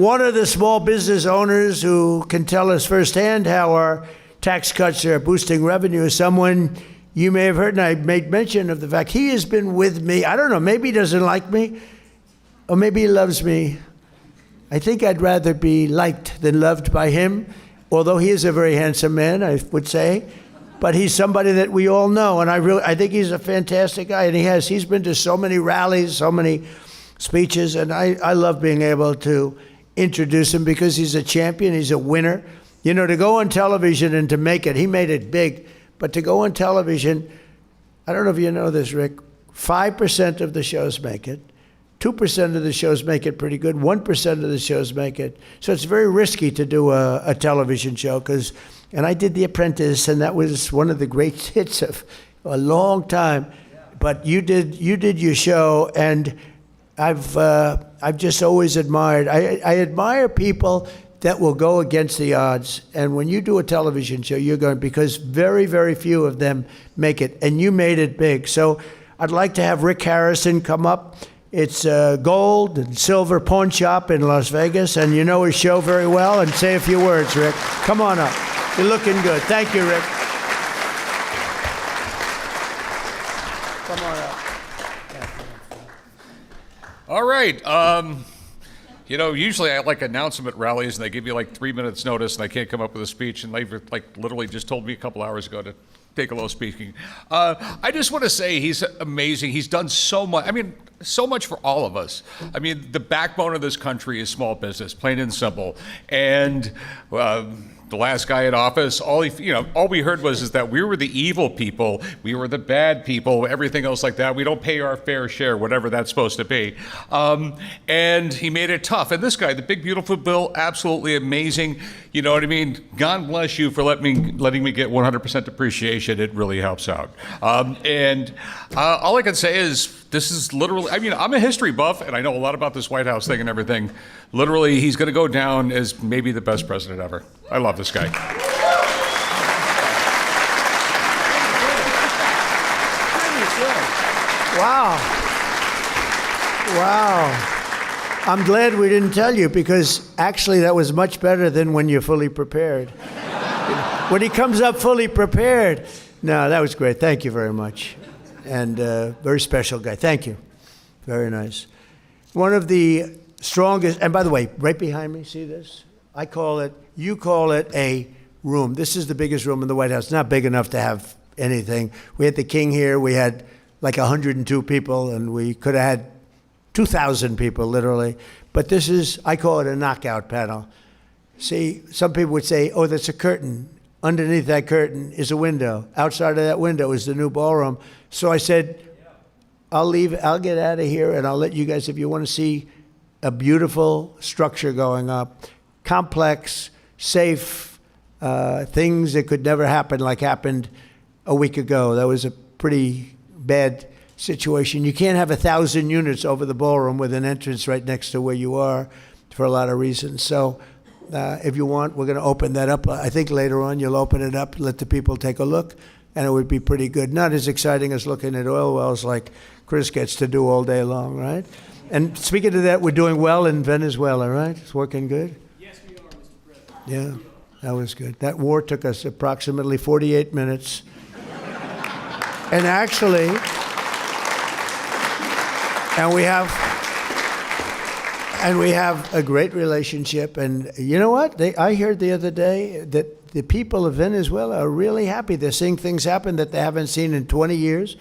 One of the small business owners who can tell us firsthand how our tax cuts are boosting revenue is someone you may have heard, and I made mention of the fact he has been with me. I don't know, maybe he doesn't like me, or maybe he loves me. I think I'd rather be liked than loved by him, although he is a very handsome man, I would say. But he's somebody that we all know, and I think he's a fantastic guy, and he's been to so many rallies, so many speeches, and I love being able to introduce him because he's a champion, he's a winner. You know, to go on television and to make it, he made it big, but to go on television, I don't know if you know this, Rick, 5% of the shows make it, 2% of the shows make it pretty good, 1% of the shows make it. So it's very risky to do a television show and I did The Apprentice, and that was one of the great hits of a long time. But you did your show, and I've just always admired. I admire people that will go against the odds. And when you do a television show, you're going, because very, very few of them make it, and you made it big. So I'd like to have Rick Harrison come up. It's a gold and silver pawn shop in Las Vegas, and you know his show very well, and say a few words, Rick. Come on up. You're looking good. Thank you, Rick. Come on up. All right. You know, usually I announce them at rallies, and they give you 3 minutes notice, and I can't come up with a speech, and they've literally just told me a couple hours ago to take a little speaking. I just want to say he's amazing. He's done so much. I mean, so much for all of us. I mean, the backbone of this country is small business, plain and simple. And the last guy in office, all we heard was that we were the evil people, we were the bad people, everything else like that. We don't pay our fair share, whatever that's supposed to be. And he made it tough. And this guy, the big beautiful bill, absolutely amazing. You know what I mean? God bless you for letting me get 100% depreciation. It really helps out. And all I can say is, this is literally, I mean, I'm a history buff, and I know a lot about this White House thing and everything. Literally, he's going to go down as maybe the best president ever. I love this guy. Wow. Wow. I'm glad we didn't tell you, because actually that was much better than when you're fully prepared. When he comes up fully prepared. No, that was great. Thank you very much. And very special guy. Thank you. Very nice. One of the strongest, and by the way, right behind me, see this? You call it a room. This is the biggest room in the White House. It's not big enough to have anything. We had the king here. We had 102 people, and we could have had 2,000 people, literally. But this is, I call it a knockout panel. See, some people would say, oh, that's a curtain. Underneath that curtain is a window. Outside of that window is the new ballroom. So I said, I'll get out of here, and I'll let you guys, if you want to see a beautiful structure going up, complex, safe, things that could never happen like happened a week ago. That was a pretty bad situation. You can't have 1,000 units over the ballroom with an entrance right next to where you are for a lot of reasons. So if you want, we're going to open that up. I think later on you'll open it up, let the people take a look, and it would be pretty good. Not as exciting as looking at oil wells like Chris gets to do all day long, right? And speaking of that, we're doing well in Venezuela, right? It's working good? Yes, we are, Mr. President. Yeah, that was good. That war took us approximately 48 minutes. And actually, we have a great relationship. And you know what? I heard the other day that the people of Venezuela are really happy. They're seeing things happen that they haven't seen in 20 years.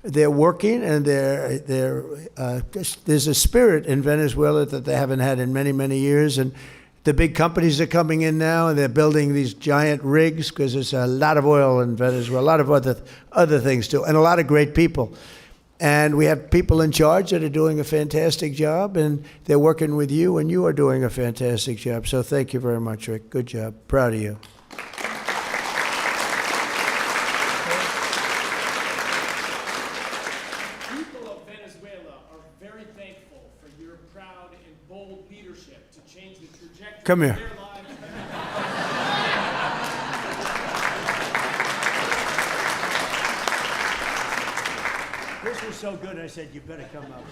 They're working, and there's a spirit in Venezuela that they haven't had in many, many years. And the big companies are coming in now, and they're building these giant rigs because there's a lot of oil in Venezuela, a lot of other things too, and a lot of great people. And we have people in charge that are doing a fantastic job, and they're working with you, and you are doing a fantastic job. So thank you very much, Rick. Good job. Proud of you. People of Venezuela are very thankful for your proud and bold leadership to change the trajectory Come here. of their lives. This was so good, I said, you better come up.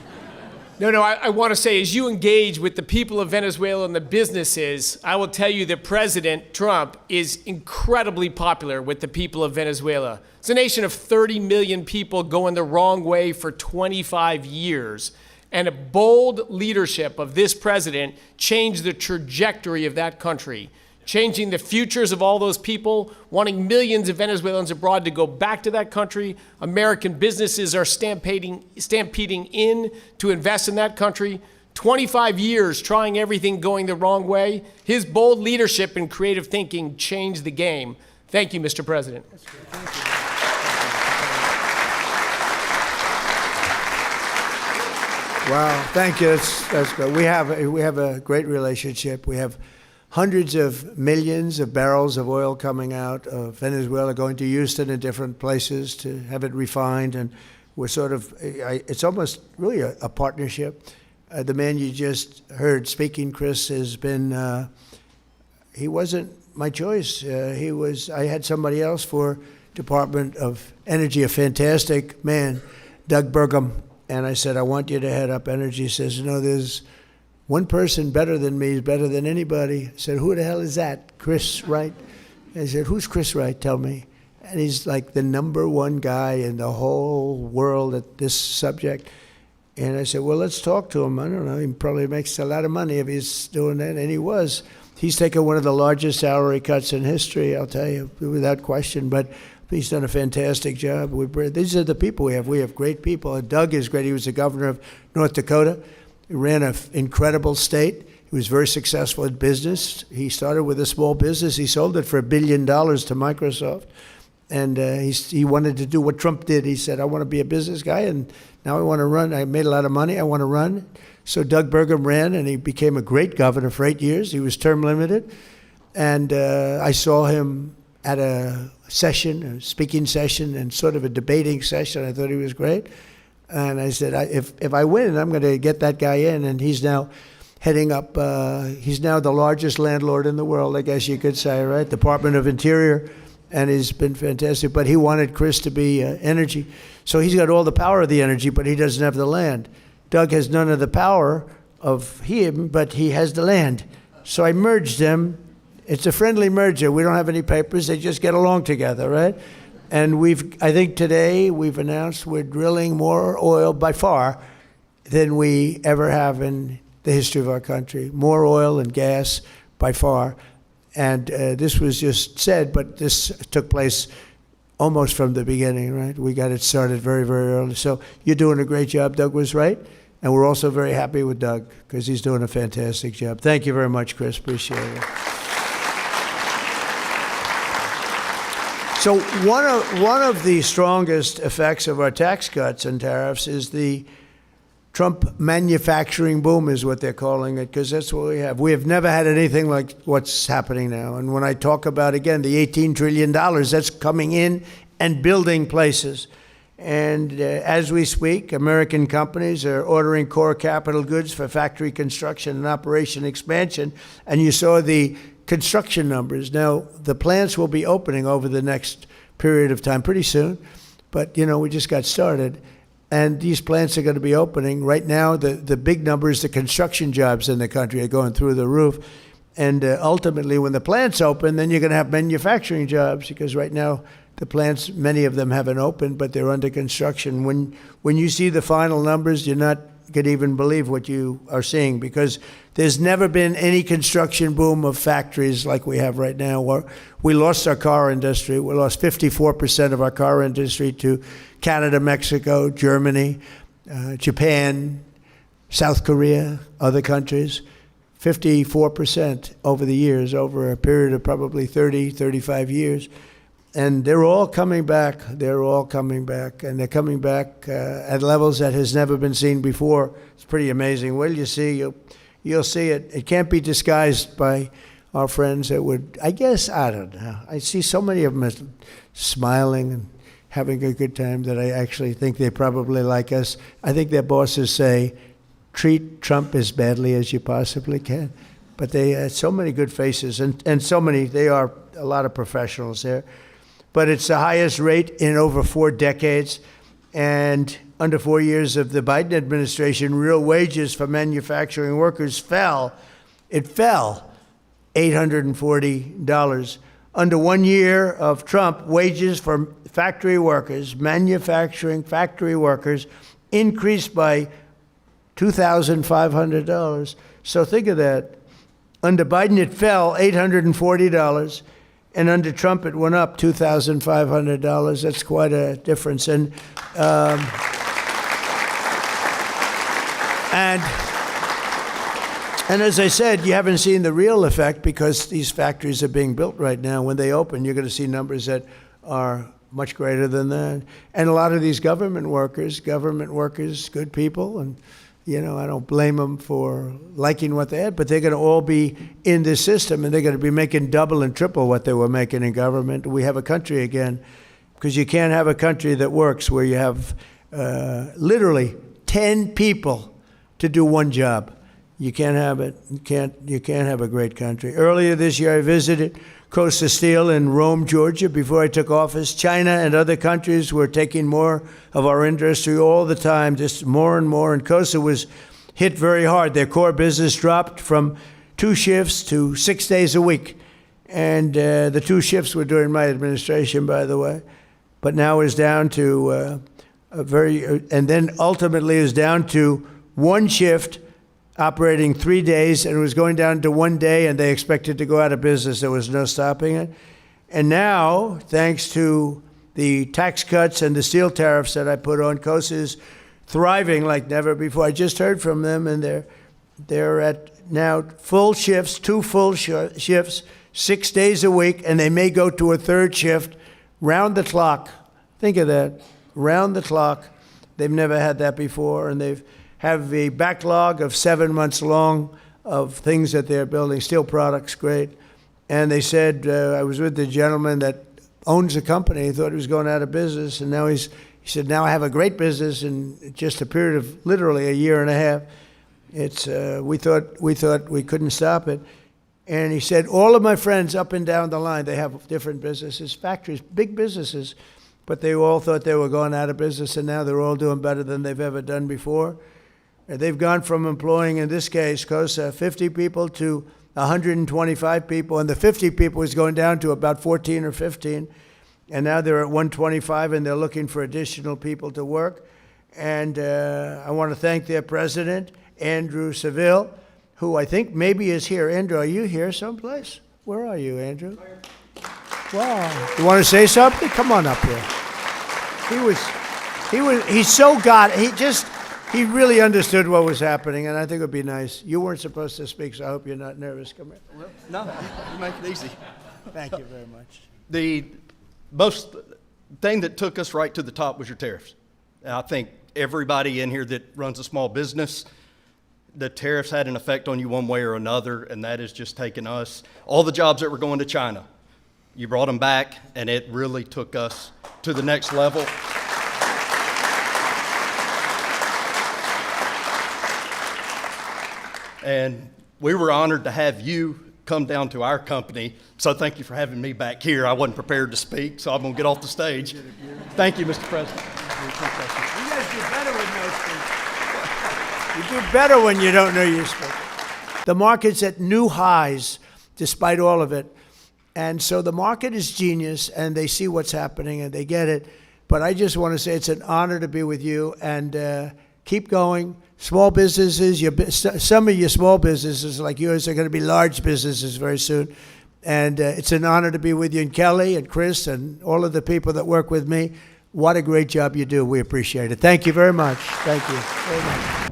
No, I want to say, as you engage with the people of Venezuela and the businesses, I will tell you that President Trump is incredibly popular with the people of Venezuela. It's a nation of 30 million people going the wrong way for 25 years. And a bold leadership of this president changed the trajectory of that country, changing the futures of all those people, wanting millions of Venezuelans abroad to go back to that country. American businesses are stampeding in to invest in that country. 25 years trying everything going the wrong way. His bold leadership and creative thinking changed the game. Thank you, Mr. President. Wow, thank you. That's good. We have a great relationship. We have hundreds of millions of barrels of oil coming out of Venezuela, going to Houston and different places to have it refined, and we're sort of, it's almost really a partnership. The man you just heard speaking, Chris, has been, he wasn't my choice. I had somebody else for Department of Energy, a fantastic man, Doug Burgum. And I said, I want you to head up energy. He says, there's one person better than me, is better than anybody. I said, who the hell is that? Chris Wright? I said, who's Chris Wright? Tell me. And he's like the #1 guy in the whole world at this subject. And I said, well, let's talk to him. I don't know, he probably makes a lot of money if he's doing that. And he was. He's taken one of the largest salary cuts in history, I'll tell you, without question. But he's done a fantastic job. These are the people we have. We have great people. And Doug is great. He was the governor of North Dakota. He ran an incredible state. He was very successful in business. He started with a small business. He sold it for $1 billion to Microsoft. And he wanted to do what Trump did. He said, I want to be a business guy, and now I want to run. I made a lot of money. I want to run. So Doug Burgum ran, and he became a great governor for 8 years. He was term limited. And I saw him at a session, a speaking session, and sort of a debating session. I thought he was great. And I said, if I win, I'm going to get that guy in. And he's now heading up, he's now the largest landlord in the world, I guess you could say, right? Department of Interior. And he's been fantastic. But he wanted Chris to be energy. So he's got all the power of the energy, but he doesn't have the land. Doug has none of the power of him, but he has the land. So I merged them. It's a friendly merger. We don't have any papers. They just get along together, right? And I think today we've announced we're drilling more oil by far than we ever have in the history of our country. More oil and gas by far. And this was just said, but this took place almost from the beginning, right? We got it started very, very early. So you're doing a great job. Doug was right. And we're also very happy with Doug because he's doing a fantastic job. Thank you very much, Chris. Appreciate it. So one of the strongest effects of our tax cuts and tariffs is the Trump manufacturing boom, is what they're calling it, because that's what we have. We have never had anything like what's happening now. And when I talk about, again, the $18 trillion, that's coming in and building places. And as we speak, American companies are ordering core capital goods for factory construction and operation expansion. And you saw the construction numbers. Now, the plants will be opening over the next period of time, pretty soon. But, we just got started. And these plants are going to be opening. Right now, the big numbers, the construction jobs in the country are going through the roof. And ultimately, when the plants open, then you're going to have manufacturing jobs, because right now, the plants, many of them haven't opened, but they're under construction. When you see the final numbers, you're not going to even believe what you are seeing, because there's never been any construction boom of factories like we have right now. We lost our car industry. We lost 54% of our car industry to Canada, Mexico, Germany, Japan, South Korea, other countries. 54% over the years, over a period of probably 30, 35 years. And they're all coming back. They're all coming back. And they're coming back at levels that has never been seen before. It's pretty amazing. Well, you see, you'll see it. It can't be disguised by our friends that would, I guess, I don't know. I see so many of them smiling and having a good time that I actually think they probably like us. I think their bosses say, treat Trump as badly as you possibly can. But they had so many good faces, and so many, they are a lot of professionals there. But it's the highest rate in over 4 decades. And under 4 years of the Biden administration, real wages for manufacturing workers fell. It fell $840. Under 1 year of Trump, wages for factory workers, manufacturing factory workers, increased by $2,500. So think of that. Under Biden, it fell $840, and under Trump, it went up $2,500. That's quite a difference. And as I said, you haven't seen the real effect because these factories are being built right now. When they open, you're going to see numbers that are much greater than that. And a lot of these government workers, good people, and I don't blame them for liking what they had, but they're going to all be in this system, and they're going to be making double and triple what they were making in government. We have a country again, because you can't have a country that works where you have literally 10 people to do one job. You can't have it. You can't have a great country. Earlier this year, I visited Costa Steel in Rome, Georgia, before I took office. China and other countries were taking more of our industry all the time, just more and more. And Costa was hit very hard. Their core business dropped from 2 shifts to 6 days a week. And the 2 shifts were during my administration, by the way. But now it's down to and then ultimately is down to 1 shift operating 3 days, and it was going down to 1 day, and they expected to go out of business. There was no stopping it. And now, thanks to the tax cuts and the steel tariffs that I put on, Costa is thriving like never before. I just heard from them, and they're at now full shifts, 2 full shifts, 6 days a week, and they may go to a 3rd shift round the clock. Think of that, round the clock. They've never had that before, and they've have a backlog of 7 months long of things that they're building, steel products, great. And they said, I was with the gentleman that owns the company. He thought he was going out of business, and now he said, now I have a great business in just a period of literally a year and a half. It's we thought we couldn't stop it. And he said, all of my friends up and down the line, they have different businesses, factories, big businesses, but they all thought they were going out of business, and now they're all doing better than they've ever done before. They've gone from employing, in this case, Costa, 50 people to 125 people, and the 50 people is going down to about 14 or 15, and now they're at 125, and they're looking for additional people to work. And I want to thank their president, Andrew Seville, who I think maybe is here. Andrew, are you here someplace? Where are you, Andrew? Wow. You want to say something? Come on up here. He really understood what was happening, and I think it would be nice. You weren't supposed to speak, so I hope you're not nervous. Come here. Well, no, you make it easy. Thank you very much. The most thing that took us right to the top was your tariffs. And I think everybody in here that runs a small business, the tariffs had an effect on you one way or another, and that has just taken us, all the jobs that were going to China, you brought them back, and it really took us to the next level. And we were honored to have you come down to our company. So thank you for having me back here. I wasn't prepared to speak, so I'm going to get off the stage. Thank you, Mr. President. You guys do better with no speech. You do better when you don't know you speak. The market's at new highs, despite all of it. And so the market is genius, and they see what's happening, and they get it. But I just want to say it's an honor to be with you, and keep going. Small businesses, some of your small businesses like yours are going to be large businesses very soon. And it's an honor to be with you, and Kelly and Chris and all of the people that work with me. What a great job you do. We appreciate it. Thank you very much. Thank you very much.